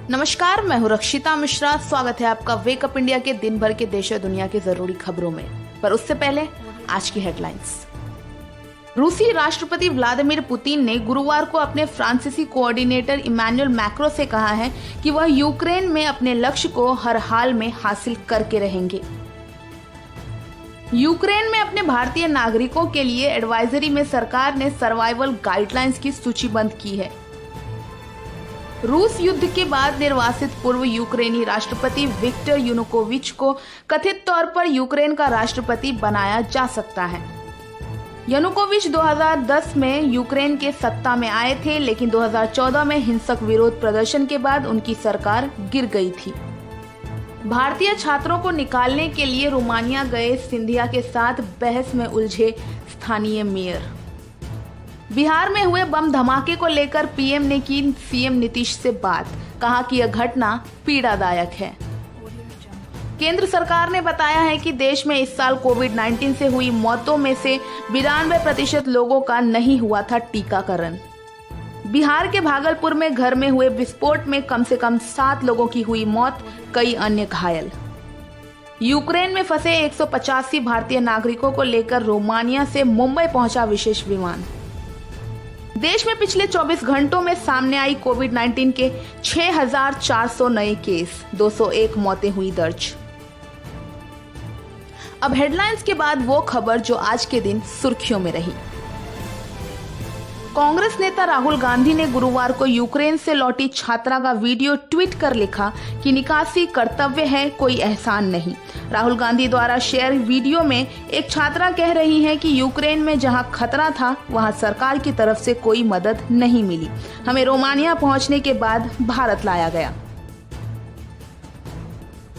नमस्कार, मैं हूं रक्षिता मिश्रा। स्वागत है आपका वेकअप इंडिया के दिन भर के देश और दुनिया की जरूरी खबरों में। पर उससे पहले आज की हेडलाइंस। रूसी राष्ट्रपति व्लादिमीर पुतिन ने गुरुवार को अपने फ्रांसीसी कोऑर्डिनेटर इमैनुअल मैक्रों से कहा है कि वह यूक्रेन में अपने लक्ष्य को हर हाल में हासिल करके रहेंगे। यूक्रेन में अपने भारतीय नागरिकों के लिए एडवाइजरी में सरकार ने सर्वाइवल गाइडलाइंस की सूचीबद्ध की है। रूस युद्ध के बाद निर्वासित पूर्व यूक्रेनी राष्ट्रपति विक्टर यानुकोविच को कथित तौर पर यूक्रेन का राष्ट्रपति बनाया जा सकता है। यानुकोविच 2010 में यूक्रेन के सत्ता में आए थे, लेकिन 2014 में हिंसक विरोध प्रदर्शन के बाद उनकी सरकार गिर गई थी। भारतीय छात्रों को निकालने के लिए रोमानिया गए सिंधिया के साथ बहस में उलझे स्थानीय मेयर। बिहार में हुए बम धमाके को लेकर पीएम ने की सीएम नीतीश से बात, कहा कि यह घटना पीड़ादायक है। केंद्र सरकार ने बताया है कि देश में इस साल कोविड-19 से हुई मौतों में से 92% लोगों का नहीं हुआ था टीकाकरण। बिहार के भागलपुर में घर में हुए विस्फोट में कम से कम 7 लोगों की हुई मौत, कई अन्य घायल। यूक्रेन में फंसे 185 भारतीय नागरिकों को लेकर रोमानिया से मुंबई पहुंचा विशेष विमान। देश में पिछले 24 घंटों में सामने आई कोविड-19 के 6,400 नए केस, 201 मौतें हुई दर्ज। अब हेडलाइंस के बाद वो खबर जो आज के दिन सुर्खियों में रही। कांग्रेस नेता राहुल गांधी ने गुरुवार को यूक्रेन से लौटी छात्रा का वीडियो ट्वीट कर लिखा कि निकासी कर्तव्य है, कोई एहसान नहीं। राहुल गांधी द्वारा शेयर वीडियो में एक छात्रा कह रही है कि यूक्रेन में जहां खतरा था वहां सरकार की तरफ से कोई मदद नहीं मिली। हमें रोमानिया पहुंचने के बाद भारत लाया गया।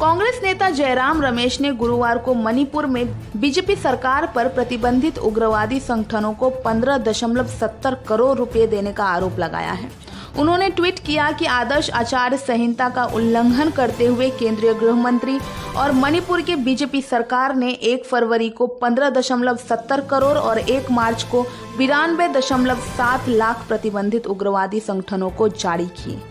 कांग्रेस नेता जयराम रमेश ने गुरुवार को मणिपुर में बीजेपी सरकार पर प्रतिबंधित उग्रवादी संगठनों को 15.70 करोड़ रुपए देने का आरोप लगाया है। उन्होंने ट्वीट किया कि आदर्श आचार संहिता का उल्लंघन करते हुए केंद्रीय गृह मंत्री और मणिपुर के बीजेपी सरकार ने 1 फरवरी को 15.70 करोड़ और 1 मार्च को 92.7 लाख प्रतिबंधित उग्रवादी संगठनों को जारी किए।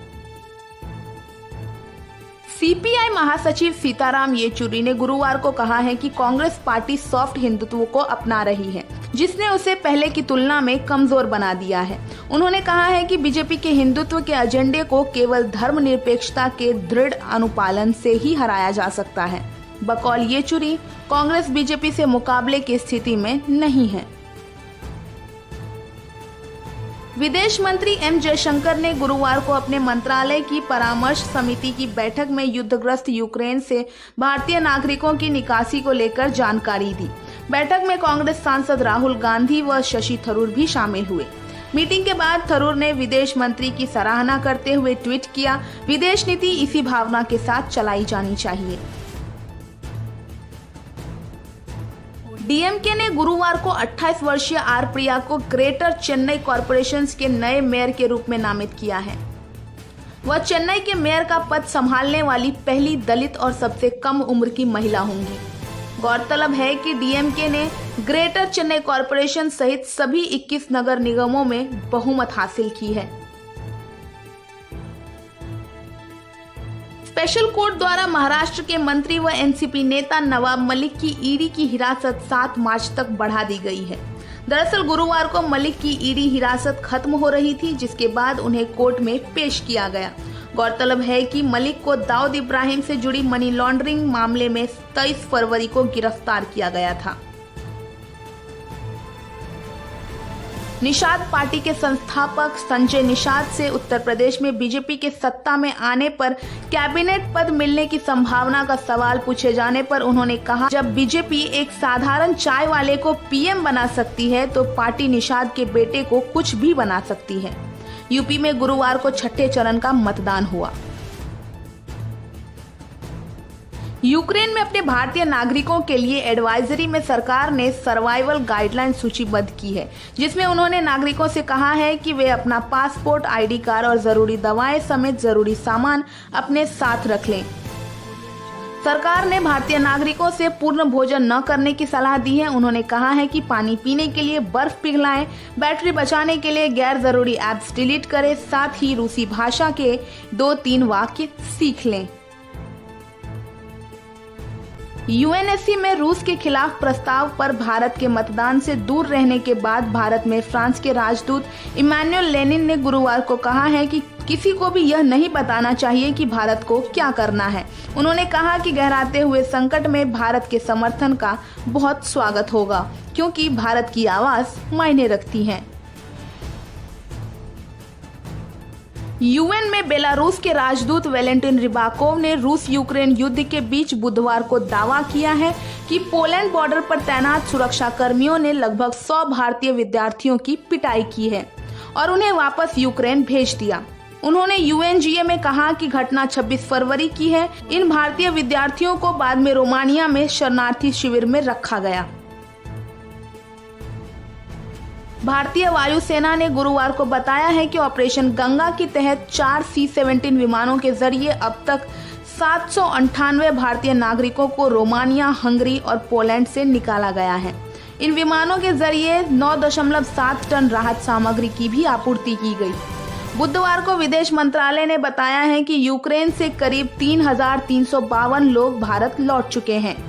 सीपीआई महासचिव सीताराम येचुरी ने गुरुवार को कहा है कि कांग्रेस पार्टी सॉफ्ट हिंदुत्व को अपना रही है, जिसने उसे पहले की तुलना में कमजोर बना दिया है। उन्होंने कहा है कि बीजेपी के हिंदुत्व के एजेंडे को केवल धर्मनिरपेक्षता के दृढ़ अनुपालन से ही हराया जा सकता है। बकौल येचुरी, कांग्रेस बीजेपी से मुकाबले की स्थिति में नहीं है। विदेश मंत्री एम जयशंकर ने गुरुवार को अपने मंत्रालय की परामर्श समिति की बैठक में युद्धग्रस्त यूक्रेन से भारतीय नागरिकों की निकासी को लेकर जानकारी दी। बैठक में कांग्रेस सांसद राहुल गांधी व शशि थरूर भी शामिल हुए। मीटिंग के बाद थरूर ने विदेश मंत्री की सराहना करते हुए ट्वीट किया, विदेश नीति इसी भावना के साथ चलाई जानी चाहिए। डीएमके ने गुरुवार को 28 वर्षीय आर प्रिया को ग्रेटर चेन्नई कॉरपोरेशन के नए मेयर के रूप में नामित किया है। वह चेन्नई के मेयर का पद संभालने वाली पहली दलित और सबसे कम उम्र की महिला होंगी। गौरतलब है कि डीएमके ने ग्रेटर चेन्नई कॉरपोरेशन सहित सभी 21 नगर निगमों में बहुमत हासिल की है। स्पेशल कोर्ट द्वारा महाराष्ट्र के मंत्री व एनसीपी नेता नवाब मलिक की ईडी की हिरासत 7 मार्च तक बढ़ा दी गई है। दरअसल गुरुवार को मलिक की ईडी हिरासत खत्म हो रही थी, जिसके बाद उन्हें कोर्ट में पेश किया गया। गौरतलब है कि मलिक को दाऊद इब्राहिम से जुड़ी मनी लॉन्ड्रिंग मामले में 23 फरवरी को गिरफ्तार किया गया था। निषाद पार्टी के संस्थापक संजय निषाद से उत्तर प्रदेश में बीजेपी के सत्ता में आने पर कैबिनेट पद मिलने की संभावना का सवाल पूछे जाने पर उन्होंने कहा, जब बीजेपी एक साधारण चाय वाले को पीएम बना सकती है तो पार्टी निषाद के बेटे को कुछ भी बना सकती है। यूपी में गुरुवार को 6ठे चरण का मतदान हुआ। यूक्रेन में अपने भारतीय नागरिकों के लिए एडवाइजरी में सरकार ने सर्वाइवल गाइडलाइन सूचीबद्ध की है, जिसमें उन्होंने नागरिकों से कहा है कि वे अपना पासपोर्ट, आईडी कार्ड और जरूरी दवाएं समेत जरूरी सामान अपने साथ रख लें। सरकार ने भारतीय नागरिकों से पूर्ण भोजन न करने की सलाह दी है। उन्होंने कहा है कि पानी पीने के लिए बर्फ पिघलाएं, बैटरी बचाने के लिए गैर जरूरी ऐप्स डिलीट करें, साथ ही रूसी भाषा के 2-3 वाक्य सीख लें। यूएनएससी में रूस के खिलाफ प्रस्ताव पर भारत के मतदान से दूर रहने के बाद भारत में फ्रांस के राजदूत इमैनुअल लेनिन ने गुरुवार को कहा है कि किसी को भी यह नहीं बताना चाहिए कि भारत को क्या करना है। उन्होंने कहा कि गहराते हुए संकट में भारत के समर्थन का बहुत स्वागत होगा, क्योंकि भारत की आवाज मायने रखती है। यूएन में बेलारूस के राजदूत वैलेंटिन रिबाकोव ने रूस यूक्रेन युद्ध के बीच बुधवार को दावा किया है कि पोलैंड बॉर्डर पर तैनात सुरक्षा कर्मियों ने लगभग 100 भारतीय विद्यार्थियों की पिटाई की है और उन्हें वापस यूक्रेन भेज दिया। उन्होंने यूएनजीए में कहा कि घटना 26 फरवरी की है। इन भारतीय विद्यार्थियों को बाद में रोमानिया में शरणार्थी शिविर में रखा गया। भारतीय वायुसेना ने गुरुवार को बताया है कि ऑपरेशन गंगा के तहत 4 C-17 विमानों के जरिए अब तक 798 भारतीय नागरिकों को रोमानिया, हंगरी और पोलैंड से निकाला गया है। इन विमानों के जरिए 9.7 टन राहत सामग्री की भी आपूर्ति की गई। बुधवार को विदेश मंत्रालय ने बताया है कि यूक्रेन से करीब 3,352 लोग भारत लौट चुके हैं।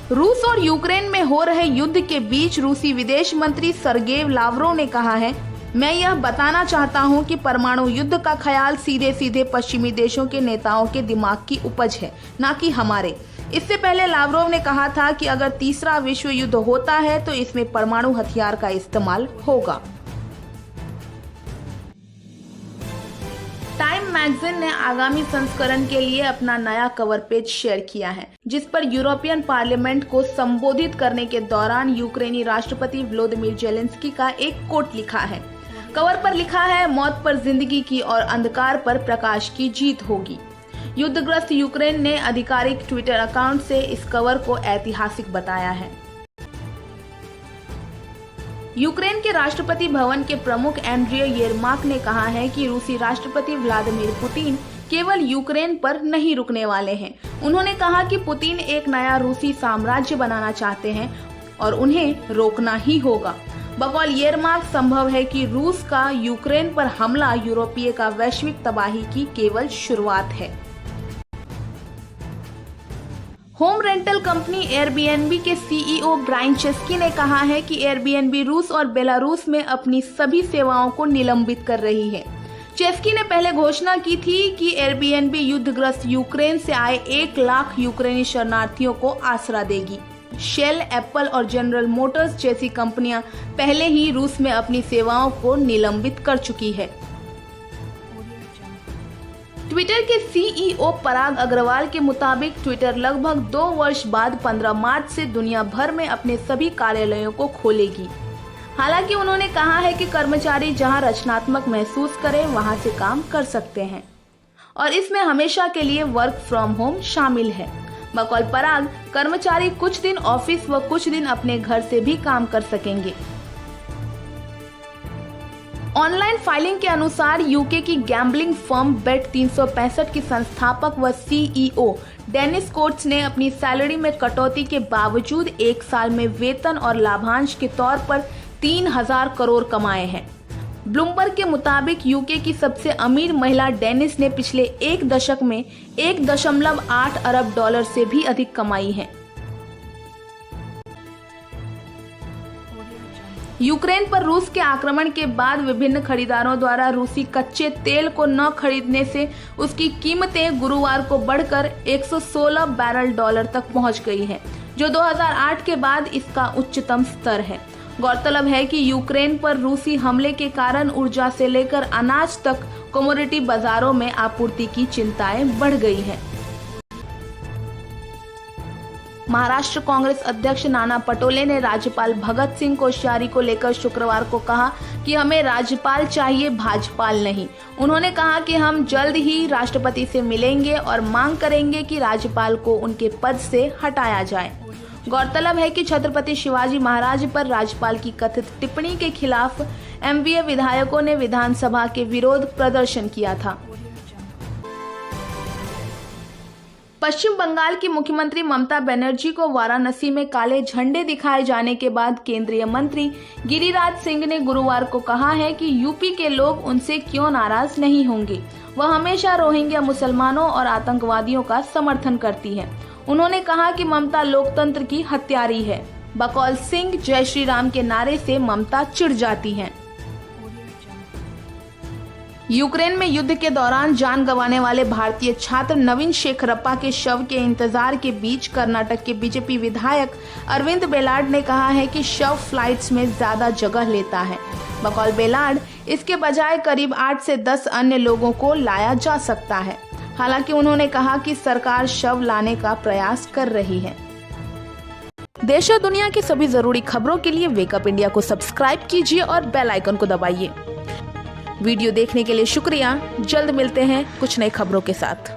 रूस और यूक्रेन में हो रहे युद्ध के बीच रूसी विदेश मंत्री सर्गेई लावरोव ने कहा है, मैं यह बताना चाहता हूं कि परमाणु युद्ध का ख्याल सीधे सीधे पश्चिमी देशों के नेताओं के दिमाग की उपज है, न कि हमारे। इससे पहले लावरोव ने कहा था कि अगर तीसरा विश्व युद्ध होता है तो इसमें परमाणु हथियार का इस्तेमाल होगा। टाइम मैगजीन ने आगामी संस्करण के लिए अपना नया कवर पेज शेयर किया है, जिस पर यूरोपियन पार्लियामेंट को संबोधित करने के दौरान यूक्रेनी राष्ट्रपति व्लादिमीर जेलेंस्की का एक कोट लिखा है। कवर पर लिखा है, मौत पर जिंदगी की और अंधकार पर प्रकाश की जीत होगी। युद्धग्रस्त यूक्रेन ने आधिकारिक ट्विटर अकाउंट से इस कवर को ऐतिहासिक बताया है। यूक्रेन के राष्ट्रपति भवन के प्रमुख एंड्रिय येरमाक ने कहा है कि रूसी राष्ट्रपति व्लादिमीर पुतिन केवल यूक्रेन पर नहीं रुकने वाले हैं। उन्होंने कहा कि पुतिन एक नया रूसी साम्राज्य बनाना चाहते हैं और उन्हें रोकना ही होगा। बकौल येरमाक, संभव है कि रूस का यूक्रेन पर हमला यूरोपीय का वैश्विक तबाही की केवल शुरुआत है। होम रेंटल कंपनी एयरबीएनबी के सीईओ ब्रायन चेस्की ने कहा है कि एयरबीएनबी रूस और बेलारूस में अपनी सभी सेवाओं को निलंबित कर रही है। चेस्की ने पहले घोषणा की थी कि एयरबीएनबी युद्धग्रस्त यूक्रेन से आए 1 लाख यूक्रेनी शरणार्थियों को आसरा देगी। शेल, एप्पल और जनरल मोटर्स जैसी कंपनियां पहले ही रूस में अपनी सेवाओं को निलंबित कर चुकी है। ट्विटर के सीईओ पराग अग्रवाल के मुताबिक ट्विटर लगभग 2 वर्ष बाद 15 मार्च से दुनिया भर में अपने सभी कार्यालयों को खोलेगी। हालांकि उन्होंने कहा है कि कर्मचारी जहां रचनात्मक महसूस करें वहां से काम कर सकते हैं और इसमें हमेशा के लिए वर्क फ्रॉम होम शामिल है। बकौल पराग, कर्मचारी कुछ दिन ऑफिस व कुछ दिन अपने घर से भी काम कर सकेंगे। ऑनलाइन फाइलिंग के अनुसार यूके की गैम्बलिंग फर्म बेट 365 की संस्थापक व सीईओ डेनिस कोट्स ने अपनी सैलरी में कटौती के बावजूद 1 साल में वेतन और लाभांश के तौर पर 3,000 करोड़ कमाए हैं। ब्लूमबर्ग के मुताबिक यूके की सबसे अमीर महिला डेनिस ने पिछले 1 दशक में 1.8 अरब डॉलर से भी अधिक कमाई है। यूक्रेन पर रूस के आक्रमण के बाद विभिन्न खरीदारों द्वारा रूसी कच्चे तेल को न खरीदने से उसकी कीमतें गुरुवार को बढ़कर 116 बैरल डॉलर तक पहुंच गई है, जो 2008 के बाद इसका उच्चतम स्तर है। गौरतलब है कि यूक्रेन पर रूसी हमले के कारण ऊर्जा से लेकर अनाज तक कमोडिटी बाजारों में आपूर्ति की चिंताएं बढ़ गई हैं। महाराष्ट्र कांग्रेस अध्यक्ष नाना पटोले ने राज्यपाल भगत सिंह कोश्यारी को लेकर शुक्रवार को कहा कि हमें राज्यपाल चाहिए, भाजपाल नहीं। उन्होंने कहा कि हम जल्द ही राष्ट्रपति से मिलेंगे और मांग करेंगे कि राज्यपाल को उनके पद से हटाया जाए। गौरतलब है कि छत्रपति शिवाजी महाराज पर राज्यपाल की कथित टिप्पणी के खिलाफ एमवीए विधायकों ने विधानसभा के विरोध प्रदर्शन किया था। पश्चिम बंगाल की मुख्यमंत्री ममता बनर्जी को वाराणसी में काले झंडे दिखाए जाने के बाद केंद्रीय मंत्री गिरिराज सिंह ने गुरुवार को कहा है कि यूपी के लोग उनसे क्यों नाराज नहीं होंगे। वह हमेशा रोहिंग्या मुसलमानों और आतंकवादियों का समर्थन करती है। उन्होंने कहा कि ममता लोकतंत्र की हत्यारी है। बकौल सिंह जय श्री राम के नारे से ममता चिढ़ जाती हैं। यूक्रेन में युद्ध के दौरान जान गंवाने वाले भारतीय छात्र नवीन शेखरप्पा के शव के इंतजार के बीच कर्नाटक के बीजेपी विधायक अरविंद बेलाड ने कहा है कि शव फ्लाइट्स में ज्यादा जगह लेता है। बकौल बेलाड, इसके बजाय करीब 8 से 10 अन्य लोगों को लाया जा सकता है। हालांकि उन्होंने कहा कि सरकार शव लाने का प्रयास कर रही है। देश और दुनिया की सभी जरूरी खबरों के लिए वेकअप इंडिया को सब्सक्राइब कीजिए और बेल आइकन को दबाइए। वीडियो देखने के लिए शुक्रिया। जल्द मिलते हैं कुछ नई खबरों के साथ।